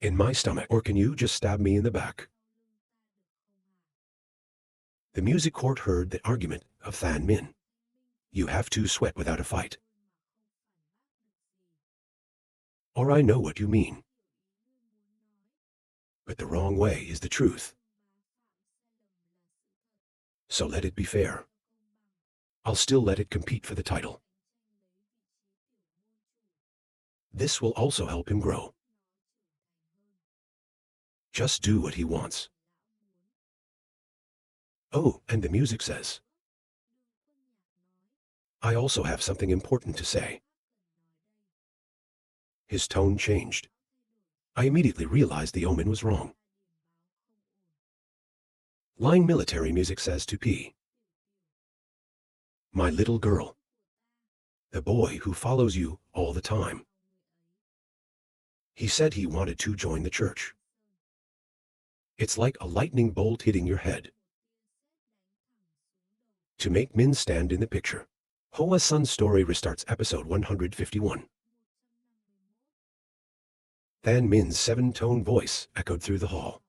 in my stomach, or can you just stab me in the back? The music court heard the argument of Than Min. You have to sweat without a fight. Or I know what you mean. But the wrong way is the truth. So let it be fair. I'll still let it compete for the title. This will also help him grow. Just do what he wants. Oh, and the music says, I also have something important to say. His tone changed. I immediately realized the omen was wrong. Line military music says to P. My little girl. The boy who follows you all the time. He said he wanted to join the church. It's like a lightning bolt hitting your head. To make Min stand in the picture. Hoa Sun's story restarts episode 151. Than Min's 7-tone voice echoed through the hall.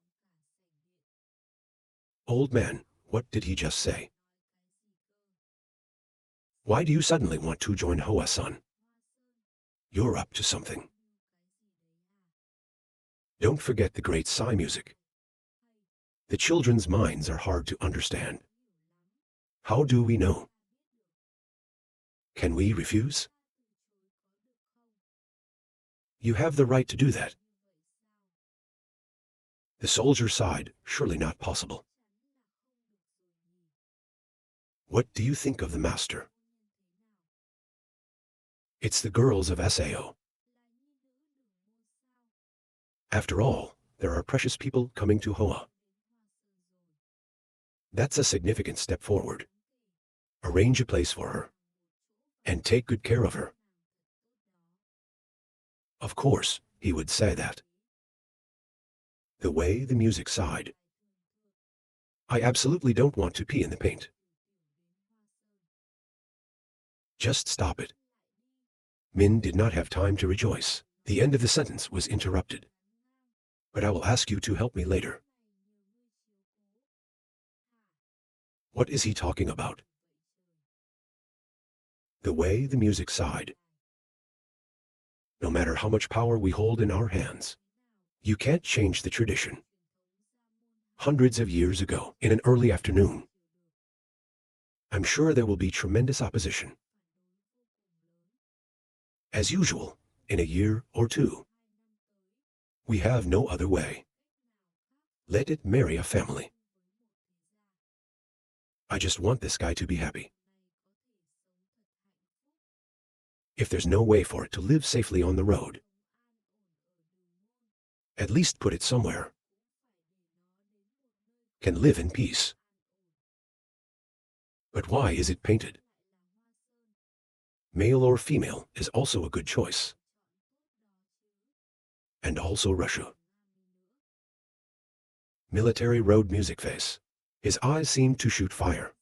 Old man, what did he just say? Why do you suddenly want to join Hoa Sun? You're up to something. Don't forget the great Psy music. The children's minds are hard to understand. How do we know? Can we refuse? You have the right to do that. The soldier sighed, surely not possible. What do you think of the master? It's the girls of Sao. After all, there are precious people coming to Hoa. That's a significant step forward. Arrange a place for her. And take good care of her. Of course, he would say that. The way the music sighed. I absolutely don't want to pee in the paint. Just stop it. Min did not have time to rejoice. The end of the sentence was interrupted. But I will ask you to help me later. What is he talking about? The way the music sighed. No matter how much power we hold in our hands, you can't change the tradition. Hundreds of years ago, in an early afternoon, I'm sure there will be tremendous opposition. As usual, in a year or two, we have no other way. Let it marry a family. I just want this guy to be happy. If there's no way for it to live safely on the road, at least put it somewhere. Can live in peace. But why is it painted? Male or female is also a good choice. And also Russia. Military road music face. His eyes seemed to shoot fire.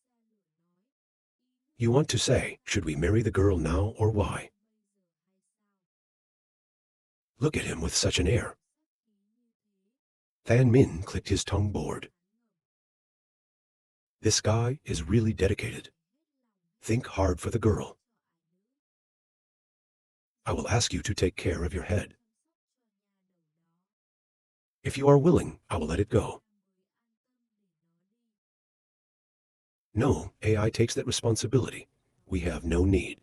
You want to say, should we marry the girl now or why? Look at him with such an air. Than Min clicked his tongue bored. This guy is really dedicated. Think hard for the girl. I will ask you to take care of your head. If you are willing, I will let it go. No, AI takes that responsibility. We have no need.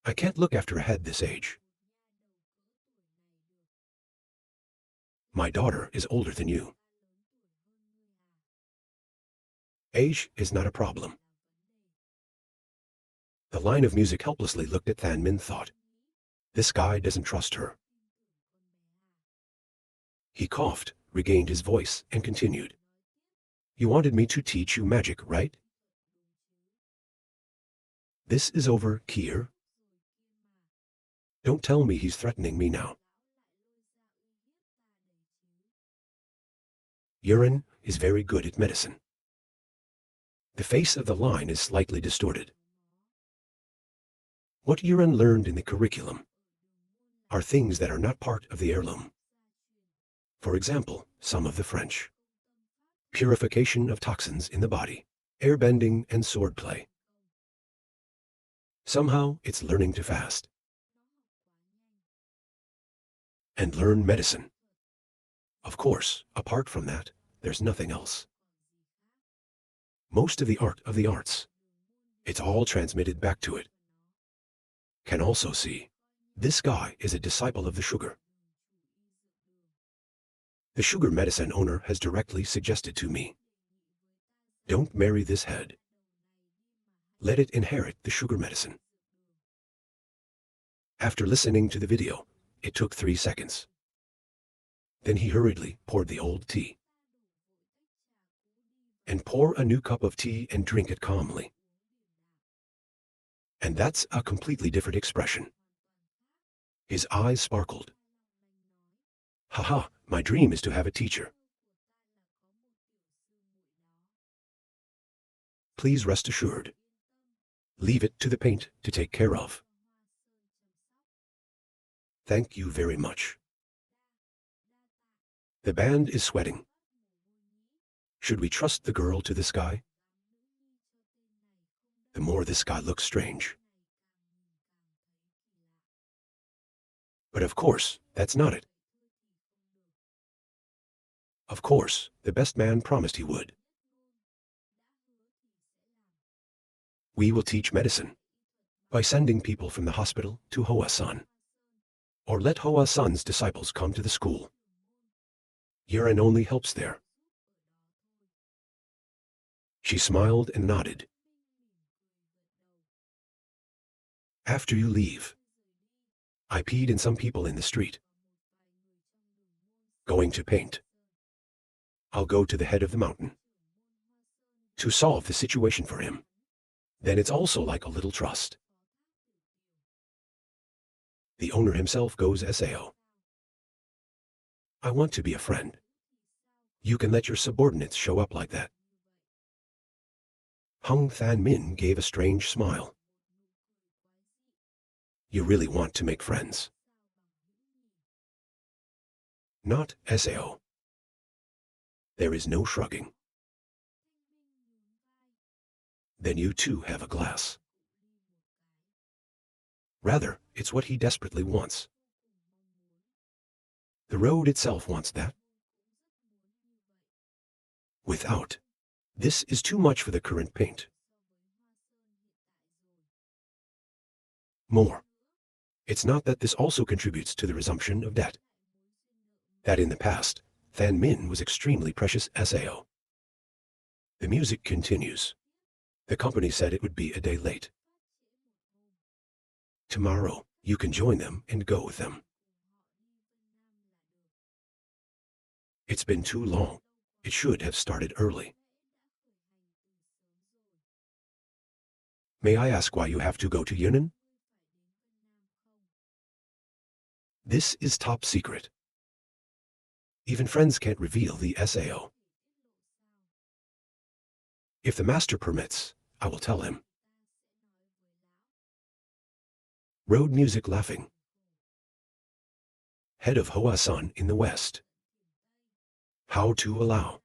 I can't look after a head this age. My daughter is older than you. Age is not a problem. The line of music helplessly looked at Than Min, thought. This guy doesn't trust her. He coughed, regained his voice, and continued. You wanted me to teach you magic, right? This is over, Kier. Don't tell me he's threatening me now. Urine is very good at medicine. The face of the line is slightly distorted. What Yuren learned in the curriculum. are things that are not part of the heirloom. For example, some of the French. Purification of toxins in the body, airbending and swordplay. Somehow it's learning to fast. And learn medicine. Of course, apart from that, there's nothing else. Most of the art of the arts, it's all transmitted back to it. Can also see, this guy is a disciple of the sugar. The sugar medicine owner has directly suggested to me, don't marry this head. Let it inherit the sugar medicine. After listening to the video, it took 3 seconds. Then he hurriedly poured the old tea. And pour a new cup of tea and drink it calmly. And that's a completely different expression. His eyes sparkled. Haha, my dream is to have a teacher. Please rest assured. Leave it to the paint to take care of. Thank you very much. The band is sweating. Should we trust the girl to this guy? The more this guy looks strange. But of course, that's not it. Of course, the best man promised he would. We will teach medicine by sending people from the hospital to Hoa-san. Or let Hoa-san's disciples come to the school. Urine only helps there. She smiled and nodded. After you leave, I peed in some people in the street. Going to paint. I'll go to the head of the mountain to solve the situation for him. Then it's also like a little trust. The owner himself goes SAO. I want to be a friend. You can let your subordinates show up like that. Hung Than Min gave a strange smile. You really want to make friends. Not SAO. There is no shrugging. Then you too have a glass. Rather, it's what he desperately wants. The road itself wants that. Without, this is too much for the current paint. More. It's not that this also contributes to the resumption of debt. That in the past, Than Min was extremely precious SAO. The music continues. The company said it would be a day late. Tomorrow, you can join them and go with them. It's been too long. It should have started early. May I ask why you have to go to Yunnan? This is top secret. Even friends can't reveal the SAO. If the master permits, I will tell him. Road music laughing. Head of Hoa-san in the west. How to allow.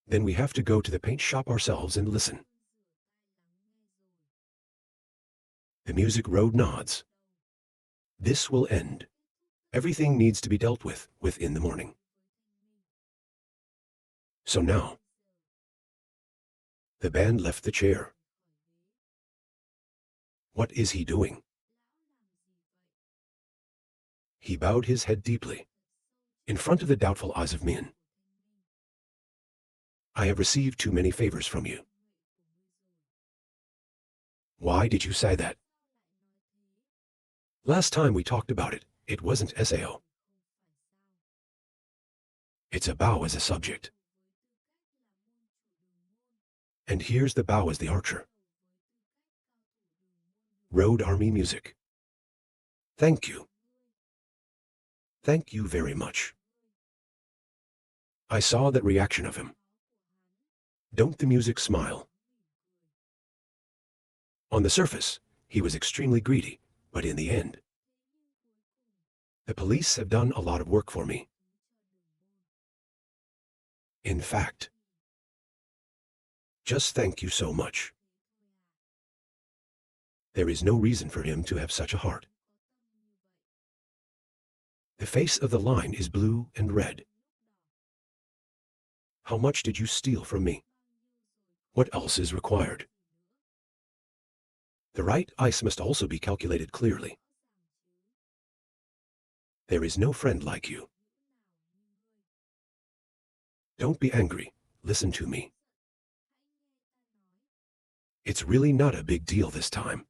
Then we have to go to the paint shop ourselves and listen. The music road nods. This will end. Everything needs to be dealt with within the morning. So now, the band left the chair. What is he doing? He bowed his head deeply, in front of the doubtful eyes of Min. I have received too many favors from you. Why did you say that? Last time we talked about it, it wasn't SAO. It's a bow as a subject. And here's the bow as the archer. Road Army music. Thank you. Thank you very much. I saw that reaction of him. Don't the music smile? On the surface, he was extremely greedy, but in the end, The police have done a lot of work for me. In fact, just thank you so much. There is no reason for him to have such a heart. The face of the line is blue and red. How much did you steal from me? What else is required? The right ice must also be calculated clearly. There is no friend like you. Don't be angry. Listen to me. It's really not a big deal this time.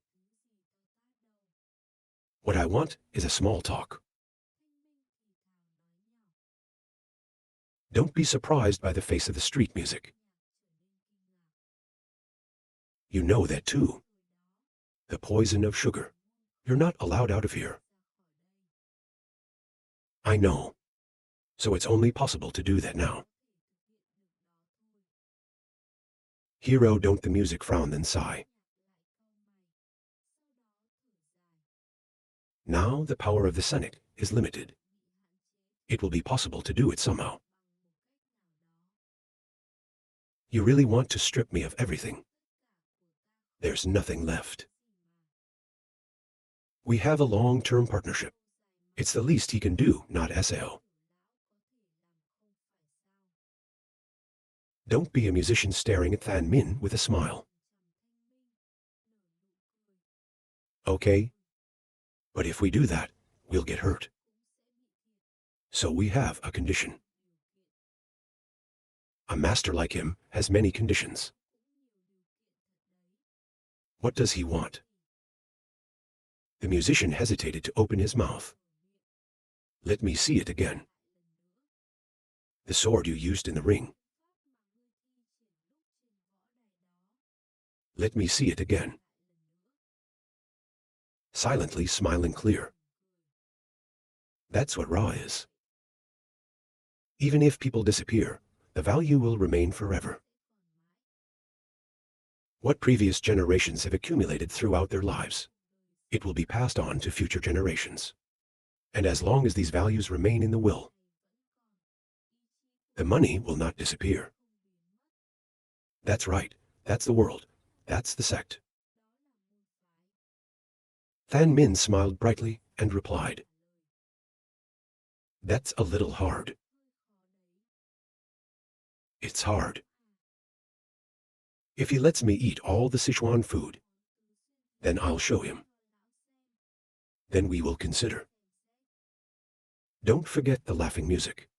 What I want is a small talk. Don't be surprised by the face of the street music. You know that too. The poison of sugar. You're not allowed out of here. I know. So it's only possible to do that now. Hero, don't the music frown then sigh. Now the power of the Senate is limited. It will be possible to do it somehow. You really want to strip me of everything. There's nothing left. We have a long-term partnership. It's the least he can do, not SAO. Don't be a musician staring at Than Min with a smile. Okay? But if we do that, we'll get hurt. So we have a condition. A master like him has many conditions. What does he want? The musician hesitated to open his mouth. Let me see it again. The sword you used in the ring. Let me see it again. Silently smiling clear. That's what Ra is. Even if people disappear, the value will remain forever. What previous generations have accumulated throughout their lives, it will be passed on to future generations. And as long as these values remain in the will, the money will not disappear. That's right. That's the world. That's the sect. Than Min smiled brightly and replied, That's a little hard. It's hard. If he lets me eat all the Sichuan food, then I'll show him. Then we will consider. Don't forget the laughing music.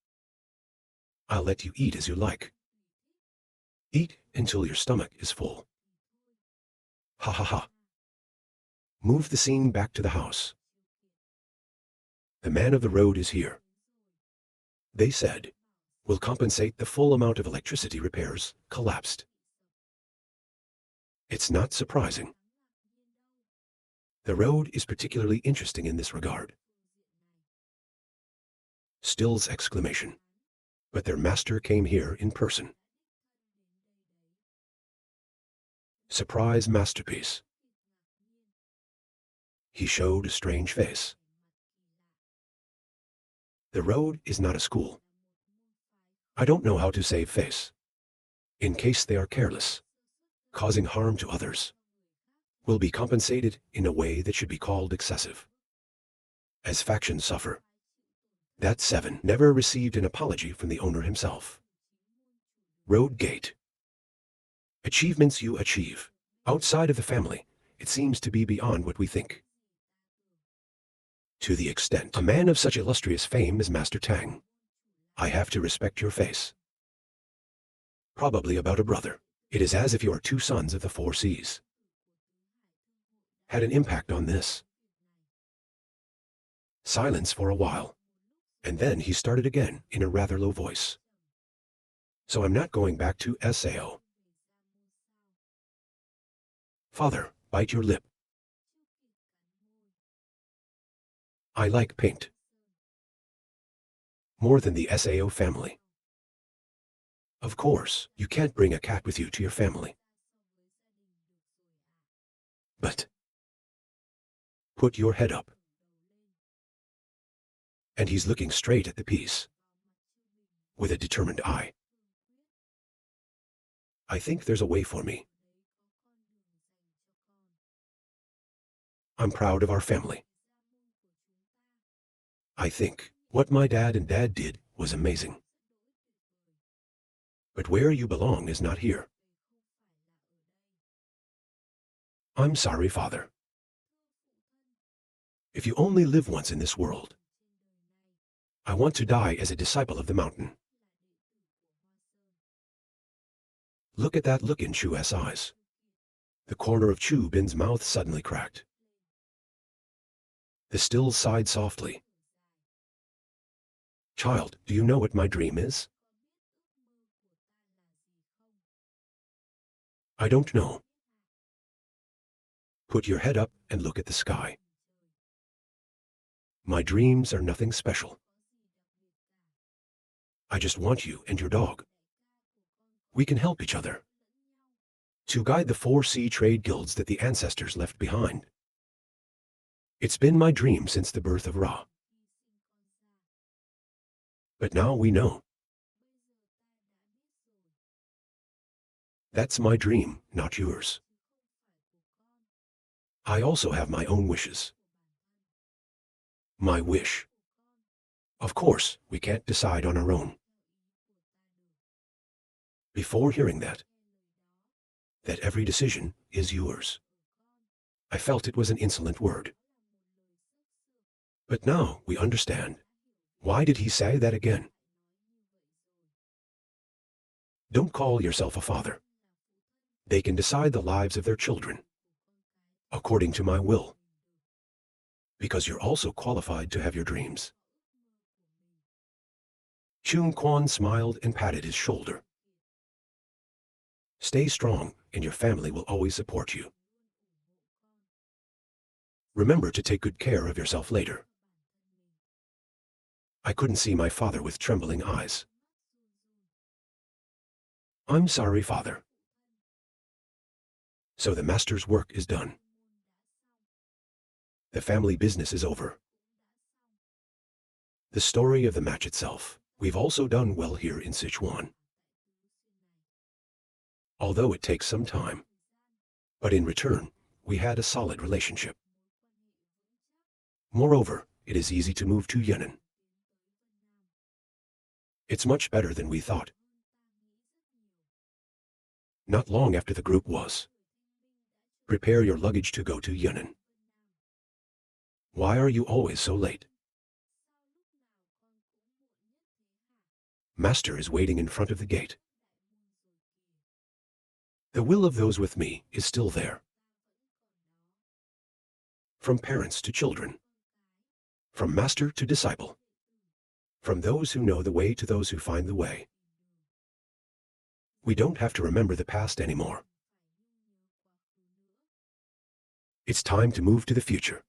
I'll let you eat as you like. Eat until your stomach is full. Ha ha ha. Move the scene back to the house. The man of the road is here. They said, will compensate the full amount of electricity repairs collapsed. It's not surprising. The road is particularly interesting in this regard. Still's exclamation. But their master came here in person. Surprise masterpiece. He showed a strange face. The road is not a school. I don't know how to save face. In case they are careless, causing harm to others, will be compensated in a way that should be called excessive. As factions suffer. That 7 never received an apology from the owner himself. Road gate. Achievements you achieve. Outside of the family, it seems to be beyond what we think. To the extent a man of such illustrious fame as Master Tang, I have to respect your face. Probably about a brother. It is as if you are 2 sons of the 4 seas. Had an impact on this. Silence for a while. And then he started again in a rather low voice. So I'm not going back to SAO. Father, bite your lip. I like paint. More than the SAO family. Of course, you can't bring a cat with you to your family. But put your head up. And he's looking straight at the piece, with a determined eye. I think there's a way for me. I'm proud of our family. I think what my dad and dad did was amazing. But where you belong is not here. I'm sorry, Father. If you only live once in this world, I want to die as a disciple of the mountain. Look at that look in Chu's eyes. The corner of Chu Bin's mouth suddenly cracked. The still sighed softly. Child, do you know what my dream is? I don't know. Put your head up and look at the sky. My dreams are nothing special. I just want you and your dog. We can help each other to guide the 4 sea trade guilds that the ancestors left behind. It's been my dream since the birth of Ra. But now we know. That's my dream, not yours. I also have my own wishes. My wish. Of course, we can't decide on our own. Before hearing that every decision is yours, I felt it was an insolent word. But now we understand. Why did he say that again? Don't call yourself a father. They can decide the lives of their children, according to my will, because you're also qualified to have your dreams. Chung Quan smiled and patted his shoulder. Stay strong, and your family will always support you. Remember to take good care of yourself later. I couldn't see my father with trembling eyes. I'm sorry, Father. So the master's work is done. The family business is over. The story of the match itself, we've also done well here in Sichuan. Although it takes some time. But in return, we had a solid relationship. Moreover, it is easy to move to Yan'an. It's much better than we thought. Not long after the group was. Prepare your luggage to go to Yan'an. Why are you always so late? Master is waiting in front of the gate. The will of those with me is still there. From parents to children. From master to disciple. From those who know the way to those who find the way. We don't have to remember the past anymore. It's time to move to the future.